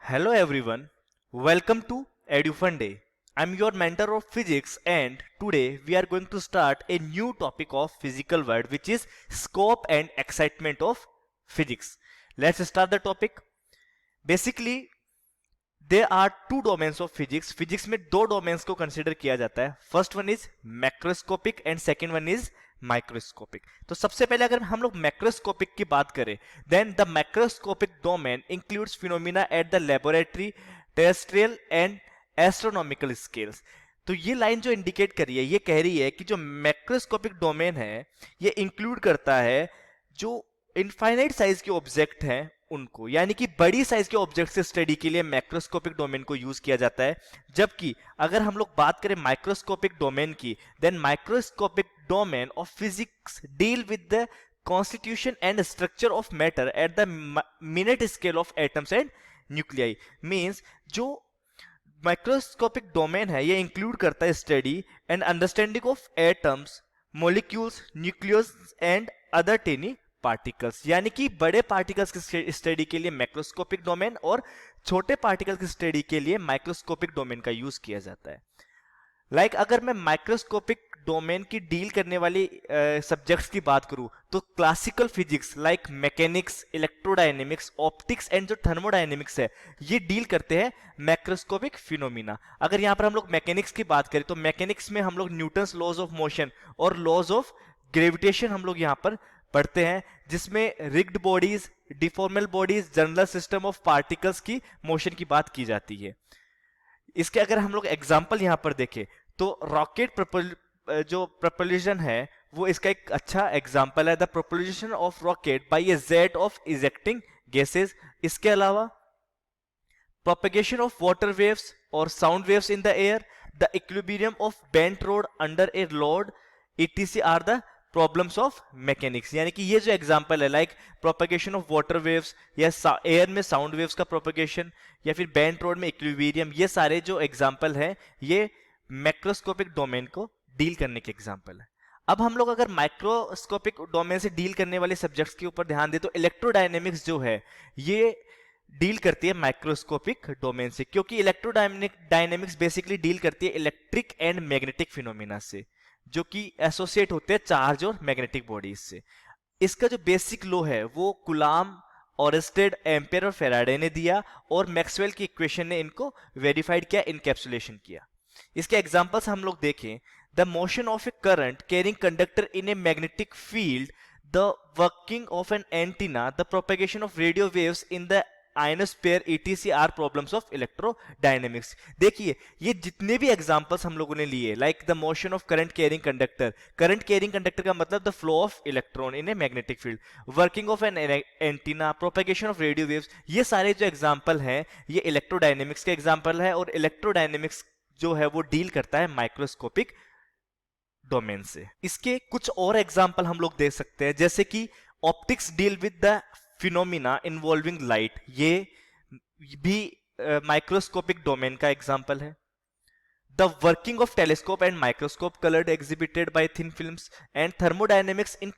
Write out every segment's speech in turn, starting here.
Hello everyone, welcome to EduFun Day. I'm your mentor of physics and today we are going to start a new topic of physical world which is scope and excitement of physics. Let's start the topic. Basically, there are two domains of physics. Physics में दो domains को consider किया जाता है. First one is macroscopic and second one is microscopic. तो सबसे पहले अगर हम लोग मैक्रोस्कोपिक की बात करें, then the macroscopic domain includes phenomena at the laboratory, terrestrial and astronomical scales. तो ये लाइन जो इंडिकेट कर रही है, ये कह रही है कि जो मैक्रोस्कोपिक डोमेन है ये इंक्लूड करता है जो इनफाइनाइट साइज के ऑब्जेक्ट हैं उनको, यानी कि बड़ी साइज के ऑब्जेक्ट से स्टडी के लिए मैक्रोस्कोपिक डोमेन को यूज किया जाता है. जबकि अगर हम लोग बात करें माइक्रोस्कोपिक डोमेन की, then microscopic domain of physics deal with the constitution and structure of matter at the minute scale of atoms and nuclei. Means जो माइक्रोस्कोपिक डोमेन है ये इंक्लूड करता है study and understanding of atoms, molecules, nucleus and other tiny particles. यानी कि बड़े particles की study के लिए मैक्रोस्कोपिक डोमेन और छोटे पार्टिकल की स्टडी के लिए माइक्रोस्कोपिक डोमेन का यूज किया जाता है. अगर मैं माइक्रोस्कोपिक डोमेन की डील करने वाली सब्जेक्ट्स की बात करूं तो classical physics like mechanics, electrodynamics, optics and जो थर्मोडायनेमिक्स है ये डील करते हैं मैक्रोस्कोपिक फिनोमिना. अगर यहां पर हम लोग मैकेनिक्स की बात करें तो मैकेनिक्स में हम लोग न्यूटन्स लॉज ऑफ मोशन और लॉज ऑफ ग्रेविटेशन हम लोग यहां पर पढ़ते हैं, जिसमें rigid bodies, deformable bodies, general system of particles की मोशन की बात की जाती है. इसके अगर हम लोग एग्जांपल यहां पर देखें तो रॉकेट जो प्रोपल्शन है वो इसका एक अच्छा एग्जांपल है. The propulsion of rocket by a jet of ejecting gases. इसके अलावा प्रोपेगेशन ऑफ वाटर वेव्स और sound waves in the air, the equilibrium of bent rod under a load, etc are the problems of mechanics. यानी कि ये जो example है like propagation of water waves या air में साउंड वेव्स का propagation या फिर बेंट रोड में इक्विलिब्रियम, ये सारे जो एग्जांपल है ये मैक्रोस्कोपिक डोमेन को डील करने के एग्जांपल है. अब हम लोग अगर माइक्रोस्कोपिक डोमेन से डील करने वाले सब्जेक्ट्स के ऊपर ध्यान दें तो इलेक्ट्रोडायनेमिक्स जो है ये डील करती है माइक्रोस्कोपिक डोमेन से, क्योंकि इलेक्ट्रोडायनेमिक्स बेसिकली डील करती है इलेक्ट्रिक एंड मैग्नेटिक फिनोमिना से जो कि एसोसिएट होते हैं चार्ज और मैग्नेटिक बॉडीज से. इसका जो बेसिक लॉ है वो कुलाम, ऑरेस्टेड, एम्पेयर और फेराडे ने दिया और मैक्सवेल की इक्वेशन ने इनको वेरीफाइड किया, इनकैप्सुलेशन किया. इसके एग्जांपल्स हम लोग देखें, the motion of a current carrying conductor in a magnetic field, the working of an antenna, the propagation of radio waves in the ionosphere, etc are problems of electrodynamics. देखिए ये जितने भी examples हम लोगों ने लिए like the motion of current carrying conductor, current carrying conductor का मतलब the flow of electron in a magnetic field, working of an antenna, propagation of radio waves, ये सारे जो एग्जांपल हैं ये इलेक्ट्रोडायनेमिक्स के एग्जांपल है. और इलेक्ट्रोडायनेमिक्स जो है वो डील करता है माइक्रोस्कोपिक डोमेन से. इसके कुछ और एग्जांपल हम लोग देख सकते हैं, जैसे कि optics deal with the phenomena involving light, ये भी माइक्रोस्कोपिक डोमेन का एग्जांपल है. The working of telescope and microscope coloured exhibited by thin films and thermodynamics in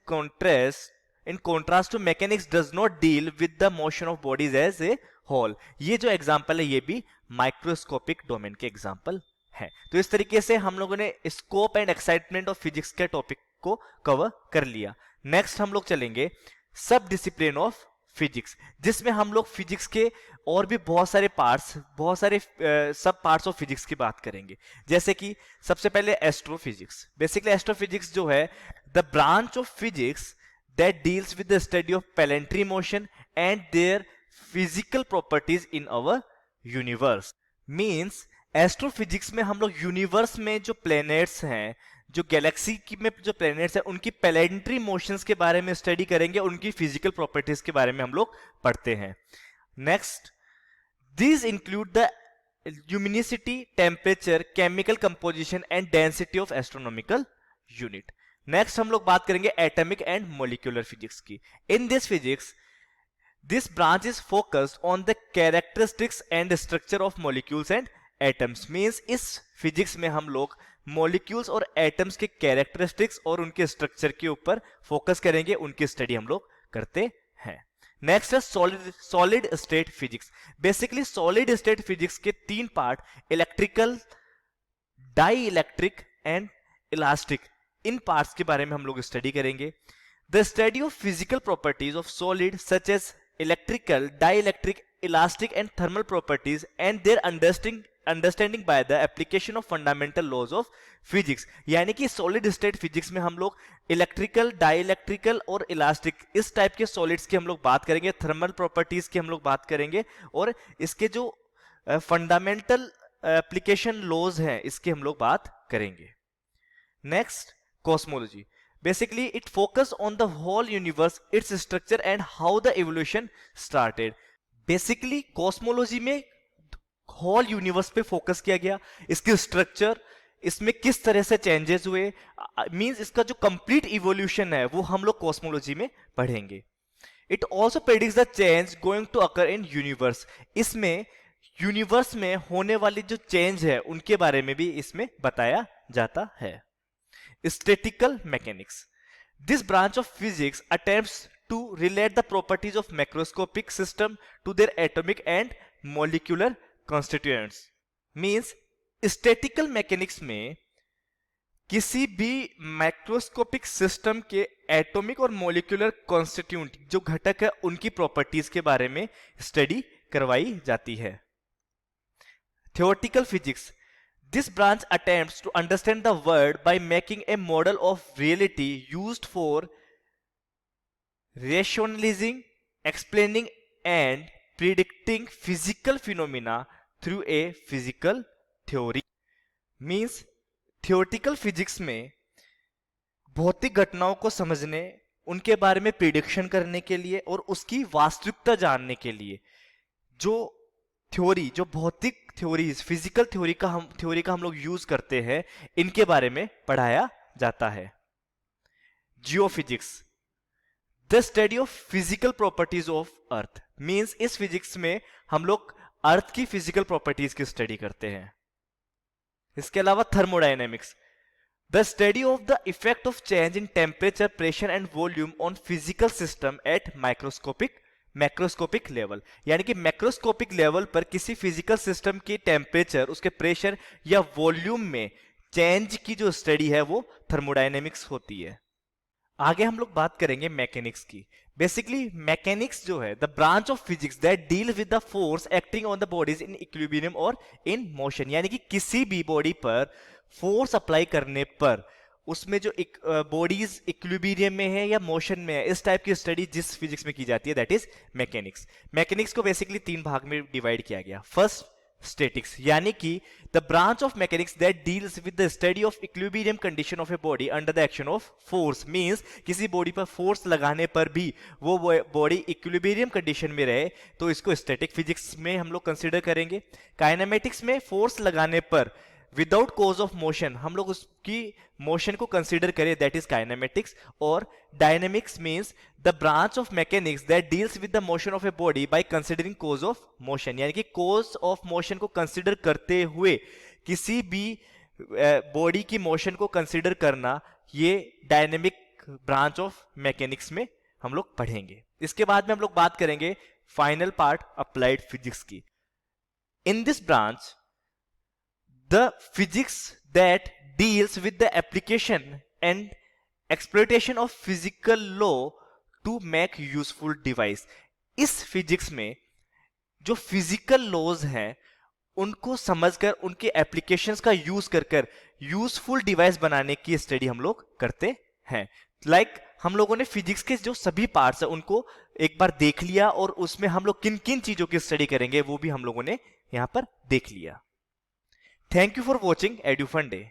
contrast to mechanics does not deal with the motion of bodies as a whole. ये जो example है ये भी microscopic domain के example है. तो इस तरीके से हम लोगों ने scope and excitement of physics के टॉपिक को कवर कर लिया. नेक्स्ट हम लोग चलेंगे सब डिसिप्लिन ऑफ फिजिक्स, जिसमें हम लोग फिजिक्स के और भी बहुत सारे पार्ट्स, बहुत सारे सब पार्ट्स ऑफ फिजिक्स की बात करेंगे. जैसे कि सबसे पहले एस्ट्रोफिजिक्स. बेसिकली एस्ट्रोफिजिक्स जो है the branch of physics that deals with the study of planetary motion and their physical properties in our universe. Means astrophysics में हम लोग यूनिवर्स में जो प्लैनेट्स हैं, जो गैलेक्सी में जो प्लैनेट्स हैं, उनकी प्लैनेटरी मोशंस के बारे में स्टडी करेंगे, उनकी फिजिकल प्रॉपर्टीज के बारे में हम लोग पढ़ते हैं. Next, these include the luminosity, temperature, chemical composition and density of astronomical unit. Next हम लोग बात करेंगे एटॉमिक एंड मॉलिक्यूलर फिजिक्स की. In this physics this branch is focused on the characteristics and structure of molecules and atoms. Means इस physics में हम लोग molecules और एटम्स के कैरेक्टरिस्टिक्स और उनके स्ट्रक्चर के ऊपर फोकस करेंगे, उनकी स्टडी हम लोग करते हैं. नेक्स्ट है solid state physics. Basically solid state physics के तीन part, electrical, dielectric and elastic, इन पार्ट्स के बारे में हम लोग स्टडी करेंगे। The study of physical properties of solid such as electrical, dielectric, elastic and thermal properties and their understanding by the application of fundamental laws of physics. यानी कि solid state physics में हम लोग electrical, dielectrical और elastic इस type के solids की हम लोग बात करेंगे, थर्मल प्रॉपर्टीज की हम लोग बात करेंगे, और इसके जो फंडामेंटल एप्लीकेशन लॉज हैं इसकी हम लोग बात करेंगे। Next, cosmology. Basically it focus on the whole universe, its structure and how the evolution started. Basically cosmology में होल यूनिवर्स पे फोकस किया गया, इसके स्ट्रक्चर, इसमें किस तरह से चेंजेस हुए, मींस इसका जो कंप्लीट इवोल्यूशन है वो हम लोग कॉस्मोलॉजी में पढ़ेंगे। It also predicts the change going to occur in universe. इसमें यूनिवर्स में होने वाली जो चेंज है उनके बारे में भी इसमें बताया जाता है। Statistical mechanics. This branch of physics attempts to relate the properties of macroscopic system to their atomic and molecular constituents. Means statistical mechanics में किसी भी मैक्रोस्कोपिक सिस्टम के एटॉमिक और मॉलिक्यूलर कॉन्स्टिट्यूएंट जो घटक है उनकी प्रॉपर्टीज के बारे में स्टडी करवाई जाती है। Theoretical physics. This branch attempts to understand the world by making a model of reality used for rationalizing, explaining and predicting physical phenomena through a physical theory. Means theoretical physics में भौतिक घटनाओं को समझने, उनके बारे में प्रिडिक्शन करने के लिए और उसकी वास्तविकता जानने के लिए जो थ्योरी, जो भौतिक थ्योरीज, फिजिकल थ्योरी का हम लोग यूज करते हैं, इनके बारे में पढ़ाया जाता है। Geophysics. The study of physical properties of earth. Means इस फिजिक्स में हम लोग अर्थ की फिजिकल प्रॉपर्टीज की स्टडी करते हैं। इसके अलावा thermodynamics. The study of the effect of change in temperature, pressure and volume on physical system eight macroscopic level. यानी कि मैक्रोस्कोपिक लेवल पर किसी फिजिकल सिस्टम की टेम्परेचर, उसके प्रेशर या वॉल्यूम में चेंज की जो स्टडी है वो थर्मोडायनेमिक्स होती है। आगे हम लोग बात करेंगे मैकेनिक्स की। बेसिकली मैकेनिक्स जो है the branch of physics that deal with the force acting on the bodies in equilibrium और इन मोशन। यानी कि किसी भी बॉडी पर फोर्स अप्लाई करने पर उसमें जो एक बॉडीज इक्विलिब्रियम में है या मोशन में है, इस टाइप की स्टडी जिस फिजिक्स में की जाती है दैट इज मैकेनिक्स। मैकेनिक्स को बेसिकली तीन भाग में डिवाइड किया गया। फर्स्ट, स्टैटिक्स, यानी कि the branch of mechanics that deals with the study of equilibrium condition of a body under the action of force. Means किसी बॉडी पर फोर्स लगाने पर भी वो बॉडी इक्विलिब्रियम कंडीशन में रहे तो इसको स्टैटिक फिजिक्स में हम लोग कंसीडर करेंगे। काइनेमेटिक्स में फोर्स लगाने पर विदाउट कॉज ऑफ मोशन हम लोग उसकी मोशन को कंसीडर करें दैट इज काइनेमेटिक्स। और dynamics means the branch of mechanics that deals with the motion of a body by considering cause of motion. यानी कि कॉज ऑफ मोशन को consider करते हुए किसी भी बॉडी की मोशन को कंसीडर करना, ये डायनेमिक ब्रांच ऑफ मैकेनिक्स में हम लोग पढ़ेंगे। इसके बाद में हम लोग बात करेंगे फाइनल पार्ट, अप्लाइड फिजिक्स की। In this branch the physics that deals with the application and exploitation of physical law to make useful device। इस फिजिक्स में जो फिजिकल लॉज हैं उनको समझकर उनके एप्लीकेशंस का यूज कर यूजफुल डिवाइस बनाने की स्टडी हम लोग करते हैं। हम लोगों ने फिजिक्स के जो सभी पार्ट्स हैं उनको एक बार देख लिया और उसमें हम लोग किन किन चीजों की स्टडी करेंगे वो भी हम लोगों ने यहां पर देख लिया। Thank you for watching EduFun Day.